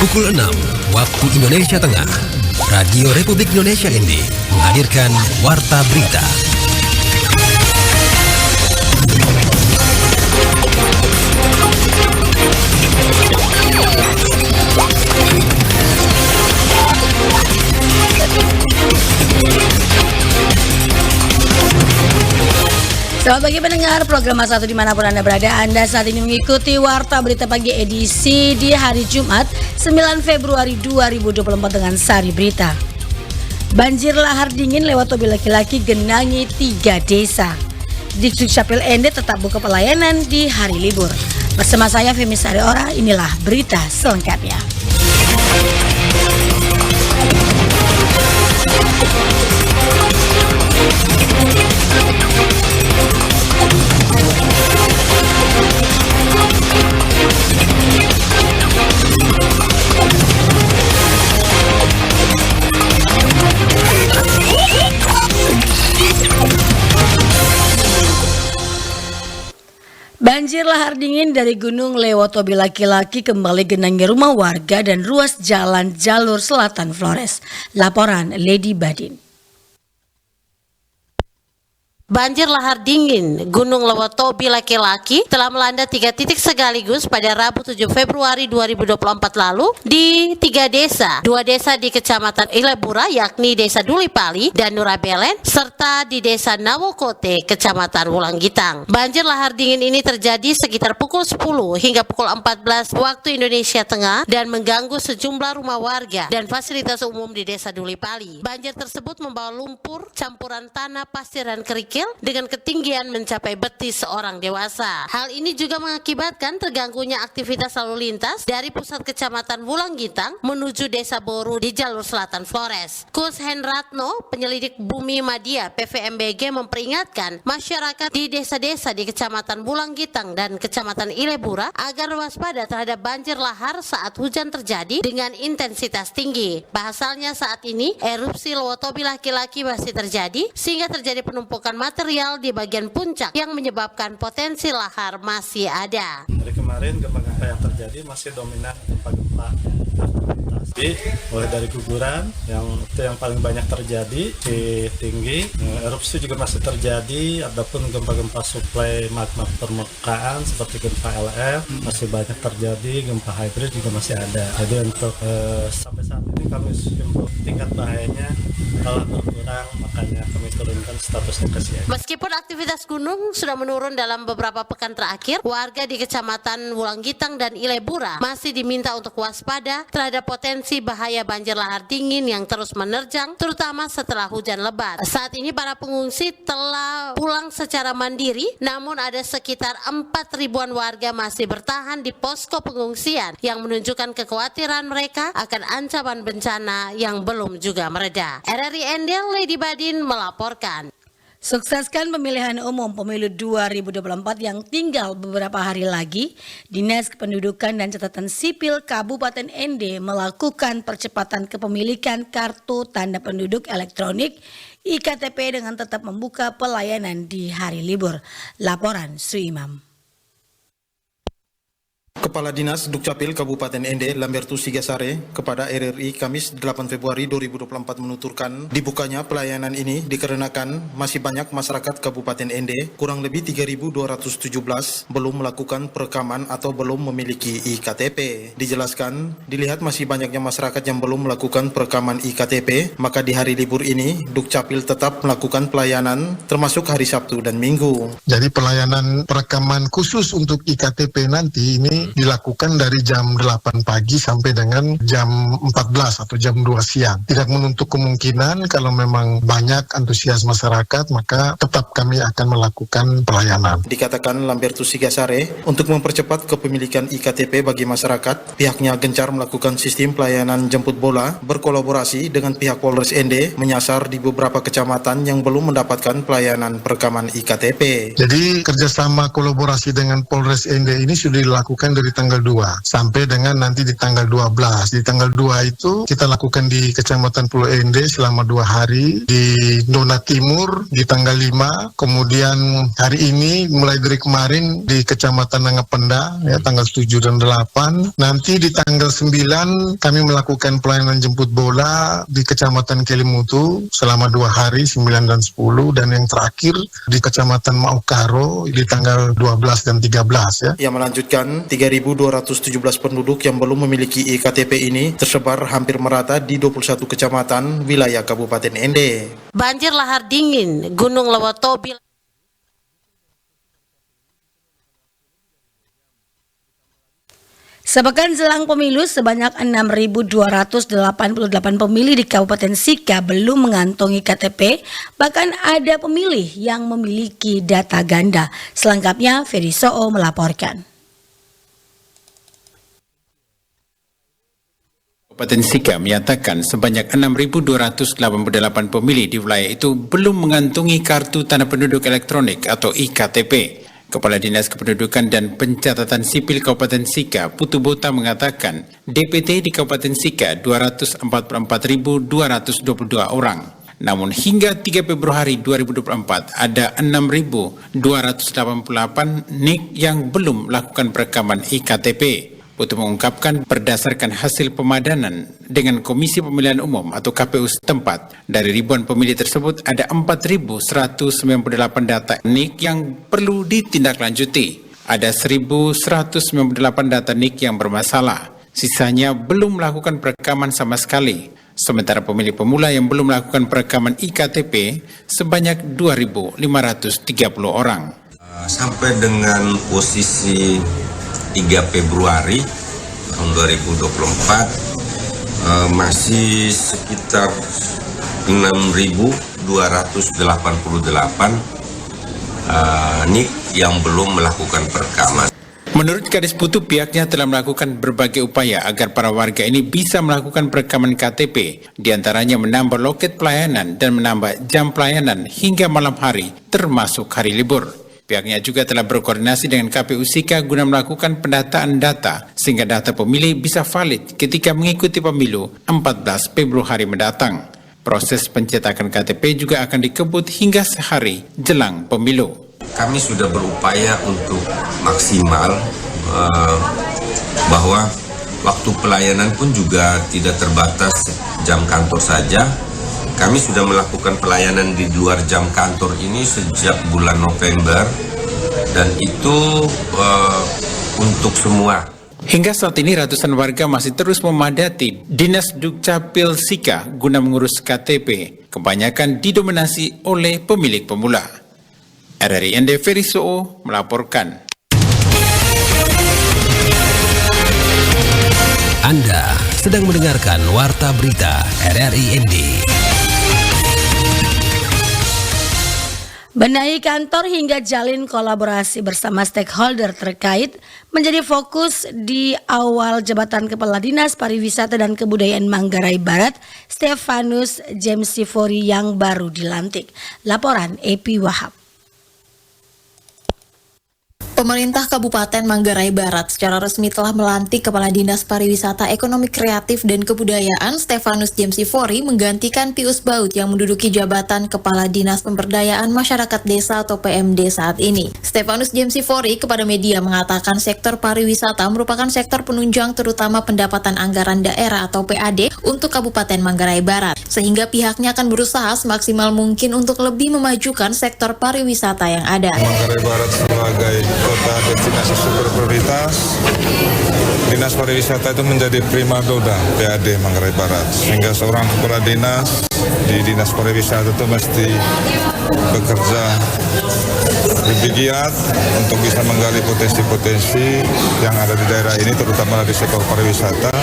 Pukul 6 waktu Indonesia Tengah, Radio Republik Indonesia ND menghadirkan Warta Berita. Selamat pagi pendengar program Mas 1 dimanapun Anda berada. Anda saat ini mengikuti Warta Berita Pagi edisi di hari Jumat 9 Februari 2024 dengan Sari Berita. Banjir lahar dingin lewat mobil laki-laki genangi 3 desa. Dukcapil ND tetap buka pelayanan di hari libur. Bersama saya Femi Sariora, inilah berita selengkapnya. Banjir lahar dingin dari gunung lewat mobil laki-laki kembali genangi rumah warga dan ruas jalan jalur selatan Flores. Laporan Lady Badin. Banjir lahar dingin Gunung Lewotobi laki-laki telah melanda 3 titik sekaligus pada Rabu 7 Februari 2024 lalu di 3 desa. 2 desa di Kecamatan Ilebura yakni Desa Dulipali dan Nurabelen serta di Desa Nawokote, Kecamatan Wulanggitang. Banjir lahar dingin ini terjadi sekitar pukul 10 hingga pukul 14 waktu Indonesia Tengah dan mengganggu sejumlah rumah warga dan fasilitas umum di Desa Dulipali. Banjir tersebut membawa lumpur, campuran tanah, pasir dan kerikil dengan ketinggian mencapai betis seorang dewasa. Hal ini juga mengakibatkan terganggunya aktivitas lalu lintas dari pusat Kecamatan Wulanggitang menuju Desa Boru di jalur selatan Flores. Kus Henratno, penyelidik Bumi Madya PVMBG memperingatkan masyarakat di desa-desa di Kecamatan Wulanggitang dan Kecamatan Ilebura agar waspada terhadap banjir lahar saat hujan terjadi dengan intensitas tinggi. Pasalnya saat ini erupsi Lewotobi laki-laki masih terjadi sehingga terjadi penumpukan material di bagian puncak yang menyebabkan potensi lahar masih ada. Dari kemarin gempa-gempa yang terjadi masih dominan gempa-gempa aktivitas. Mulai dari guguran yang paling banyak terjadi di tinggi, erupsi juga masih terjadi, adapun gempa-gempa suplai magma permukaan seperti gempa LF masih banyak terjadi, gempa hybrid juga masih ada. Jadi untuk sampai saat ini kami untuk tingkat bahayanya telah berkurang, makanya kami turunkan statusnya ke siaga. Meskipun aktivitas gunung sudah menurun dalam beberapa pekan terakhir, warga di Kecamatan Wulanggitang dan Ilebura masih diminta untuk waspada terhadap potensi bahaya banjir lahar dingin yang terus menerjang, terutama setelah hujan lebat. Saat ini para pengungsi telah pulang secara mandiri, namun ada sekitar 4.000-an warga masih bertahan di posko pengungsian yang menunjukkan kekhawatiran mereka akan ancaman bencana yang belum juga mereda. RRI Endel, Lady Badin melaporkan. Sukseskan pemilihan umum pemilu 2024 yang tinggal beberapa hari lagi, Dinas Kependudukan dan Catatan Sipil Kabupaten ND melakukan percepatan kepemilikan kartu tanda penduduk elektronik IKTP dengan tetap membuka pelayanan di hari libur. Laporan Suimam. Kepala Dinas Dukcapil Kabupaten ND Lambertus Sigasare kepada RRI Kamis 8 Februari 2024 menuturkan dibukanya pelayanan ini dikarenakan masih banyak masyarakat Kabupaten ND kurang lebih 3.217 belum melakukan perekaman atau belum memiliki IKTP. Dijelaskan, dilihat masih banyaknya masyarakat yang belum melakukan perekaman IKTP, maka di hari libur ini Dukcapil tetap melakukan pelayanan termasuk hari Sabtu dan Minggu. Jadi pelayanan perekaman khusus untuk IKTP nanti ini dilakukan dari jam 8 pagi sampai dengan jam 14 atau jam 2 siang. Tidak menutup kemungkinan kalau memang banyak antusias masyarakat, maka tetap kami akan melakukan pelayanan. Dikatakan Lambertus Sigasare, untuk mempercepat kepemilikan IKTP bagi masyarakat, pihaknya gencar melakukan sistem pelayanan jemput bola berkolaborasi dengan pihak Polres ND menyasar di beberapa kecamatan yang belum mendapatkan pelayanan perekaman IKTP. Jadi kerjasama kolaborasi dengan Polres ND ini sudah dilakukan lakukan dari tanggal 2 sampai dengan nanti di tanggal 12. Di tanggal 2 itu kita lakukan di Kecamatan Pulau Ende selama 2 hari, di Dona Timur di tanggal 5, kemudian hari ini mulai dari kemarin di Kecamatan Nangapenda ya tanggal 7 dan 8. Nanti di tanggal 9 kami melakukan pelayanan jemput bola di Kecamatan Kelimutu selama 2 hari 9 dan 10, dan yang terakhir di Kecamatan Maukaro di tanggal 12 dan 13 ya. Ia melanjutkan 3.217 penduduk yang belum memiliki IKTP ini tersebar hampir merata di 21 kecamatan wilayah Kabupaten Ende. Banjir lahar dingin Gunung Lewatobi. Sepekan jelang pemilu, sebanyak 6.288 pemilih di Kabupaten Sika belum mengantongi KTP, bahkan ada pemilih yang memiliki data ganda. Selengkapnya, Ferry Soo melaporkan. Kabupaten Sika menyatakan sebanyak 6.288 pemilih di wilayah itu belum mengantungi kartu tanda penduduk elektronik atau IKTP. Kepala Dinas Kependudukan dan Pencatatan Sipil Kabupaten Sika, Putu Bota mengatakan DPT di Kabupaten Sika 244.222 orang. Namun hingga 3 Februari 2024 ada 6.288 NIK yang belum melakukan perekaman IKTP. Putu mengungkapkan berdasarkan hasil pemadanan dengan Komisi Pemilihan Umum atau KPU setempat, dari ribuan pemilih tersebut ada 4.198 data NIK yang perlu ditindaklanjuti. Ada 1.198 data NIK yang bermasalah. Sisanya belum melakukan perekaman sama sekali. Sementara pemilih pemula yang belum melakukan perekaman IKTP sebanyak 2.530 orang. Sampai dengan posisi 3 Februari tahun 2024 masih sekitar 6.288 NIK yang belum melakukan perekaman. Menurut Kadis Putu, pihaknya telah melakukan berbagai upaya agar para warga ini bisa melakukan perekaman KTP, diantaranya menambah loket pelayanan dan menambah jam pelayanan hingga malam hari, termasuk hari libur. Pihaknya juga telah berkoordinasi dengan KPU Sika guna melakukan pendataan data sehingga data pemilih bisa valid ketika mengikuti pemilu 14 Februari mendatang. Proses pencetakan KTP juga akan dikebut hingga sehari jelang pemilu. Kami sudah berupaya untuk maksimal bahwa waktu pelayanan pun juga tidak terbatas jam kantor saja. Kami sudah melakukan pelayanan di luar jam kantor ini sejak bulan November, dan itu untuk semua. Hingga saat ini ratusan warga masih terus memadati Dinas Dukcapil Sika guna mengurus KTP, kebanyakan didominasi oleh pemilik pemula. RRI ND Ferry Soo melaporkan. Anda sedang mendengarkan Warta Berita RRI ND. Benahi kantor hingga jalin kolaborasi bersama stakeholder terkait menjadi fokus di awal jabatan Kepala Dinas Pariwisata dan Kebudayaan Manggarai Barat, Stefanus James Sifori yang baru dilantik. Laporan Epi Wahab. Pemerintah Kabupaten Manggarai Barat secara resmi telah melantik Kepala Dinas Pariwisata Ekonomi Kreatif dan Kebudayaan Stefanus James Sifori menggantikan Pius Baut yang menduduki jabatan Kepala Dinas Pemberdayaan Masyarakat Desa atau PMD saat ini. Stefanus James Sifori kepada media mengatakan sektor pariwisata merupakan sektor penunjang terutama pendapatan anggaran daerah atau PAD untuk Kabupaten Manggarai Barat, sehingga pihaknya akan berusaha semaksimal mungkin untuk lebih memajukan sektor pariwisata yang ada. Manggarai Barat sebagai kota destinasi super prioritas, Dinas Pariwisata itu menjadi primadona PAD Manggarai Barat, sehingga seorang kepala dinas di Dinas Pariwisata itu mesti bekerja lebih giat untuk bisa menggali potensi-potensi yang ada di daerah ini, terutama di sektor pariwisata,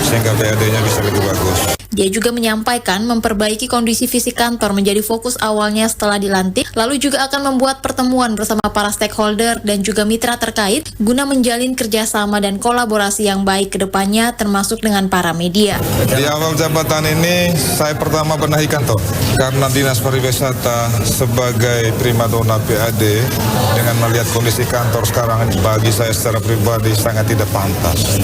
sehingga PAD-nya bisa lebih bagus. Dia juga menyampaikan memperbaiki kondisi fisik kantor menjadi fokus awalnya setelah dilantik, lalu juga akan membuat pertemuan bersama para stakeholder dan juga mitra terkait guna menjalin kerjasama dan kolaborasi yang baik ke depannya, termasuk dengan para media. Di awal jabatan ini, saya pertama benahi kantor, karena Dinas Pariwisata sebagai primadona PAD PAD dengan melihat kondisi kantor sekarang ini, bagi saya secara pribadi sangat tidak pantas.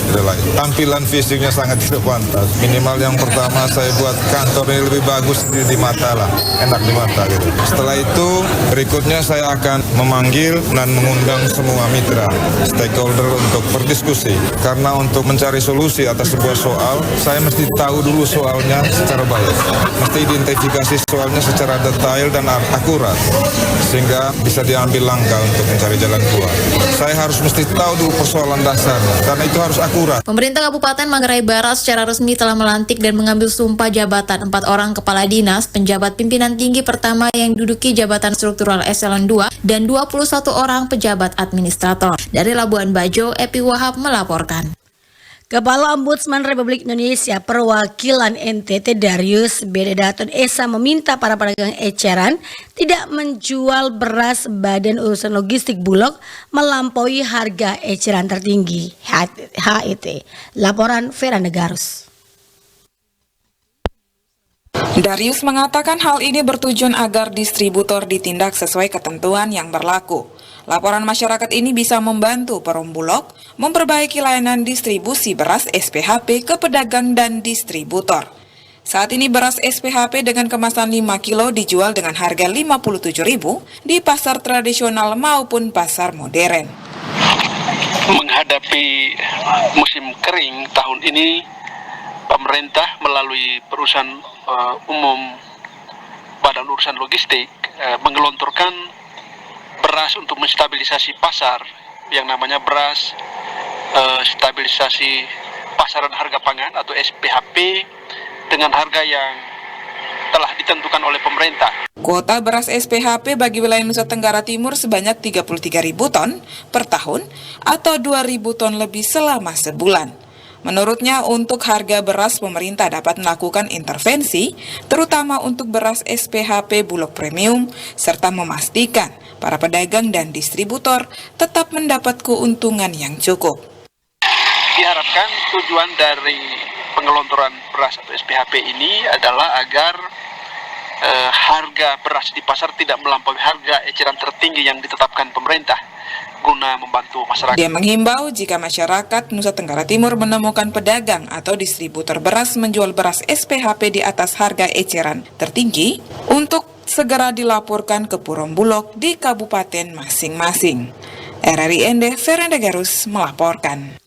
Tampilan fisiknya sangat tidak pantas. Minimal yang pertama saya buat kantornya lebih bagus di mata lah, enak di mata gitu. Setelah itu berikutnya saya akan memanggil dan mengundang semua mitra stakeholder untuk berdiskusi. Karena untuk mencari solusi atas sebuah soal, saya mesti tahu dulu soalnya secara baik. Mesti identifikasi soalnya secara detail dan akurat, sehingga bisa diambil langkah untuk mencari jalan keluar. Saya harus mesti tahu dulu persoalan dasarnya, karena itu harus akurat. Pemerintah Kabupaten Manggarai Barat secara resmi telah melantik dan mengambil sumpah jabatan 4 orang kepala dinas, penjabat pimpinan tinggi pertama yang duduki jabatan struktural eselon 2 dan 21 orang pejabat administrator. Dari Labuan Bajo, Epi Wahab melaporkan. Kepala Ombudsman Republik Indonesia Perwakilan NTT Darius Bededaton Esa meminta para pedagang eceran tidak menjual beras Badan Urusan Logistik Bulog melampaui harga eceran tertinggi HET. Laporan Vera Negarus. Darius mengatakan hal ini bertujuan agar distributor ditindak sesuai ketentuan yang berlaku. Laporan masyarakat ini bisa membantu Perum Bulog memperbaiki layanan distribusi beras SPHP ke pedagang dan distributor. Saat ini beras SPHP dengan kemasan 5 kilo dijual dengan harga Rp57.000 di pasar tradisional maupun pasar modern. Menghadapi musim kering tahun ini, pemerintah melalui perusahaan umum Badan Urusan Logistik menggelontorkan beras untuk menstabilisasi pasar yang namanya beras stabilisasi pasaran harga pangan atau SPHP dengan harga yang telah ditentukan oleh pemerintah. Kuota beras SPHP bagi wilayah Nusa Tenggara Timur sebanyak 33.000 ton per tahun atau 2.000 ton lebih selama sebulan. Menurutnya, untuk harga beras pemerintah dapat melakukan intervensi, terutama untuk beras SPHP Bulog Premium, serta memastikan para pedagang dan distributor tetap mendapat keuntungan yang cukup. Diharapkan tujuan dari pengelontoran beras atau SPHP ini adalah agar harga beras di pasar tidak melampaui harga eceran tertinggi yang ditetapkan pemerintah guna membantu masyarakat. Dia menghimbau jika masyarakat Nusa Tenggara Timur menemukan pedagang atau distributor beras menjual beras SPHP di atas harga eceran tertinggi untuk segera dilaporkan ke Perum Bulog di kabupaten masing-masing. RRI Ende, Vera Negarus melaporkan.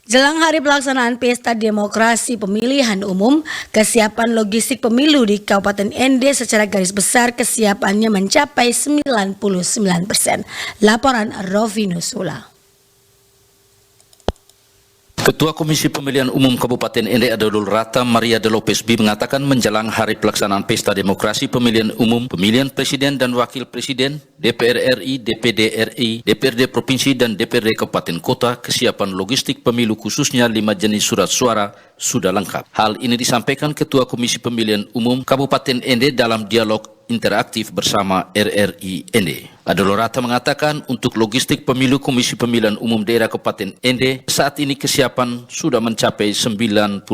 Jelang hari pelaksanaan Pesta Demokrasi Pemilihan Umum, kesiapan logistik pemilu di Kabupaten Ende secara garis besar kesiapannya mencapai 99%. Laporan Rovinus Sula. Ketua Komisi Pemilihan Umum Kabupaten Ende Adolul Rata Maria de Lopez B mengatakan menjelang hari pelaksanaan Pesta Demokrasi Pemilihan Umum, Pemilihan Presiden dan Wakil Presiden, DPR RI, DPD RI, DPRD Provinsi dan DPRD Kabupaten Kota, kesiapan logistik pemilu khususnya 5 jenis surat suara sudah lengkap. Hal ini disampaikan Ketua Komisi Pemilihan Umum Kabupaten Ende dalam dialog interaktif bersama RRI Ende. Adolul Rata mengatakan untuk logistik pemilu Komisi Pemilihan Umum Daerah Kabupaten Ende saat ini kesiapan sudah mencapai 99%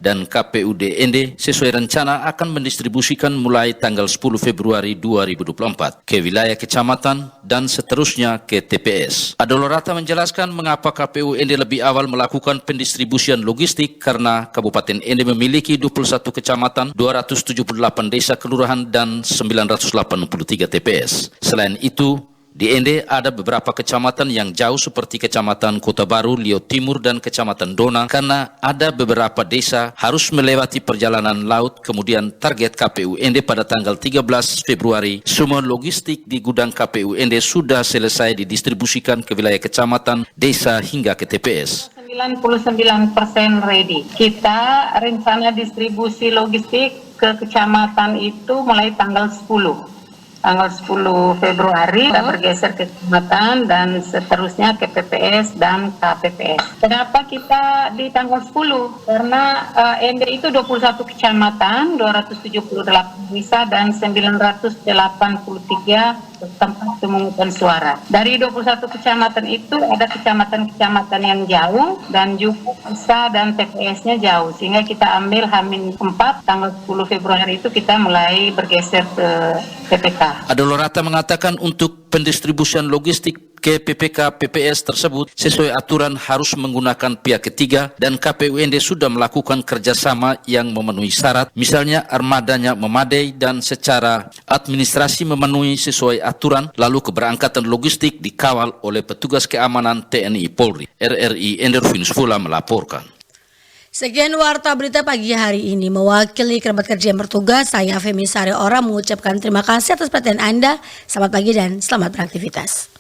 dan KPUD Ende sesuai rencana akan mendistribusikan mulai tanggal 10 Februari 2024 ke wilayah kecamatan dan seterusnya ke TPS. Adolul Rata menjelaskan mengapa KPU Ende lebih awal melakukan pendistribusian logistik karena Kabupaten Ende memiliki 21 kecamatan, 278 desa kelurahan dan 983 TPS. Selain itu, di Ende ada beberapa kecamatan yang jauh seperti Kecamatan Kota Baru, Liau Timur, dan Kecamatan Dona karena ada beberapa desa harus melewati perjalanan laut. Kemudian target KPU Ende pada tanggal 13 Februari, semua logistik di gudang KPU Ende sudah selesai didistribusikan ke wilayah kecamatan, desa hingga ke TPS. 99% ready. Kita rencana distribusi logistik ke kecamatan itu mulai tanggal 10. Tanggal 10 Februari kita bergeser ke kecamatan dan seterusnya ke PPS dan KPPS. Kenapa kita di tanggal 10? Karena Ende itu 21 kecamatan, 278 desa dan 983 tempat pemungutan suara. Dari 21 kecamatan itu ada kecamatan-kecamatan yang jauh dan juga desa dan TPS-nya jauh. Sehingga kita ambil H-4 tanggal 10 Februari itu kita mulai bergeser ke PPK. Adolul Rata mengatakan untuk pendistribusian logistik ke PPK PPS tersebut sesuai aturan harus menggunakan pihak ketiga dan KPUND sudah melakukan kerjasama yang memenuhi syarat, misalnya armadanya memadai dan secara administrasi memenuhi sesuai aturan, lalu keberangkatan logistik dikawal oleh petugas keamanan TNI Polri. RRI Endervinus Fula melaporkan. Sekian warta berita pagi hari ini. Mewakili kerabat kerja yang bertugas, saya Femi Sari Ora mengucapkan terima kasih atas perhatian Anda. Selamat pagi dan selamat beraktivitas.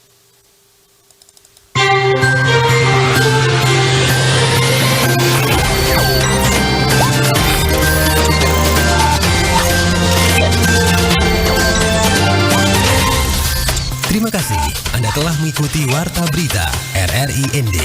Terima kasih Anda telah mengikuti Warta Berita RRI ND.